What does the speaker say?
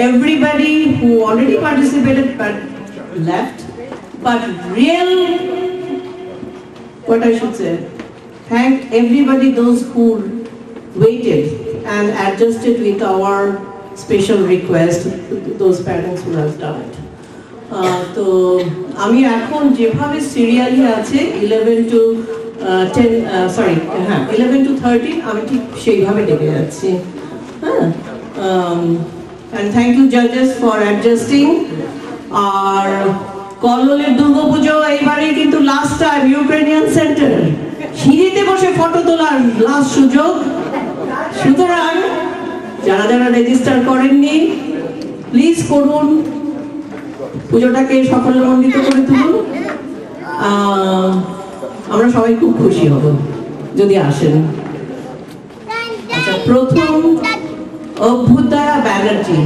everybody who already participated but left, but what I should say, thank everybody those who waited and adjusted with our special request, those parents who have done it. তো আমি এখন যেভাবে serially আছে 11 to 13 আমি ঠিক সেইভাবে ডেকে যাচ্ছি। হ্যাঁ, and thank you judges for adjusting. আর কল্লোলের দুর্গাপুজো এইবারে কিন্তু লাস্ট টাইম ইউক্রেনিয়ান সেন্টার সিঁড়িতে বসে ফটো তোলার লাস্ট সুযোগ। সুতরাং যারা যারা রেজিস্টার করেননি প্লিজ করুন, পুজোটাকে সাফল্যমণ্ডিত করে তুলুন। আমরা সবাই খুব খুশি হব যদি আসেন। আচ্ছা, প্রথম অভ্যুদয়া ব্যানার্জি।